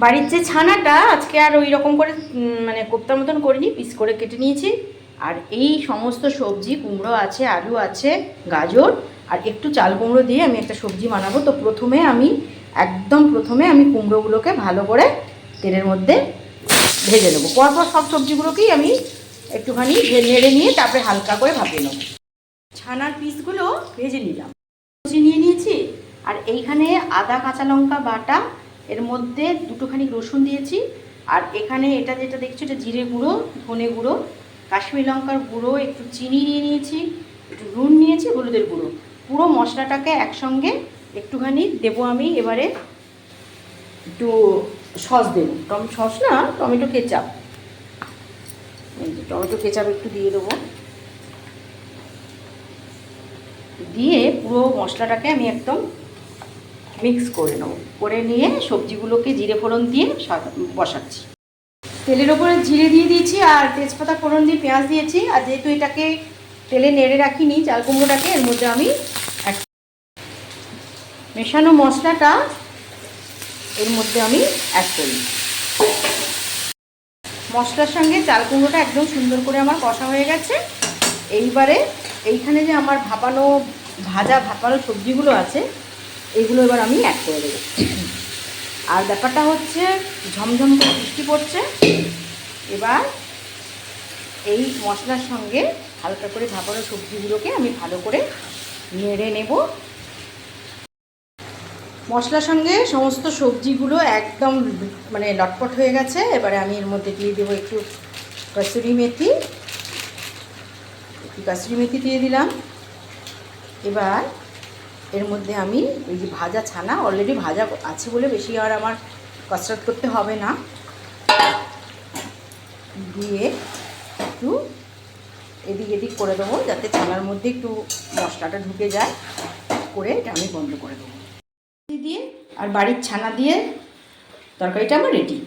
বাড়ির যে ছানাটা আজকে আর ওই রকম করে মানে কোপ্তার মতন করিনি, পিস করে কেটে নিয়েছি। আর এই সমস্ত সবজি, কুমড়ো আছে, আলু আছে, গাজর আর একটু চাল কুমড়ো দিয়ে আমি একটা সবজি বানাবো। তো প্রথমে আমি কুমড়োগুলোকে ভালো করে তেলের মধ্যে ভেজে নেবো। পরপর সব সবজিগুলোকেই আমি একটুখানি নেড়ে নিয়ে তারপরে হালকা করে ভাপিয়ে নেবো। ছানার পিসগুলো ভেজে নিলাম, ভেজে নিয়ে নিয়েছি। আর এইখানে আদা কাঁচা লঙ্কা বাটা, এর মধ্যে দুটোখানি রসুন দিয়েছি। আর এখানে এটা যেটা দেখছো এটা জিরে গুঁড়ো, ধনে গুঁড়ো, কাশ্মীরি লঙ্কার গুঁড়ো, একটু চিনি নিয়ে নিয়েছি, একটু নুন নিয়েছি, হলুদের গুঁড়ো। পুরো মশলাটাকে একসঙ্গে একটুখানি দেবো আমি। এবারে একটু সস দেবো, সস না, টমেটো কেচাপ। টমেটো কেচাপ একটু দিয়ে দেবো, দিয়ে পুরো মশলাটাকে আমি একদম মিক্স করে নেবো। করে নিয়ে সবজিগুলোকে জিরে ফোড়ন দিয়ে বসাচ্ছি। তেলের ওপরে জিরে দিয়ে দিয়েছি আর তেজপাতা ফোড়ন দিয়ে পেঁয়াজ দিয়েছি। আর যেহেতু এটাকে তেলে নেড়ে রাখিনি চাল কুমড়োটাকে, এর মধ্যে আমি মেশানো মশলাটা এর মধ্যে আমি অ্যাড করি। মশলার সঙ্গে চাল কুমড়োটা একদম সুন্দর করে আমার কষা হয়ে গেছে। এইবারে এইখানে যে আমার ভাপানো সবজিগুলো আছে, এইগুলো এবার আমি অ্যাড করে দেবো। আর ব্যাপারটা হচ্ছে ঝমঝম করে বৃষ্টি পড়ছে। এবার এই মশলার সঙ্গে হালকা করে ভাপানো সবজিগুলোকে আমি ভালো করে নেড়ে নেব। মশলার সঙ্গে সমস্ত সবজিগুলো একদম মানে লটপট হয়ে গেছে। এবারে আমি এর মধ্যে দিয়ে দেবো একটু কাসুরি মেথি দিয়ে দিলাম। এবার এর মধ্যে আমি এই যে ভাজা ছানা, অলরেডি ভাজা আছে বলে বেশি আর আমার কসরত করতে হবে না, দিয়ে একটু এদিক এদিক করে দেবো যাতে ছানার মধ্যে একটু মশলাটা ঢুকে যায়। করে এটা আমি বন্ধ করে দেবো দিয়ে। আর বাড়ির ছানা দিয়ে তরকারিটা আমার রেডি।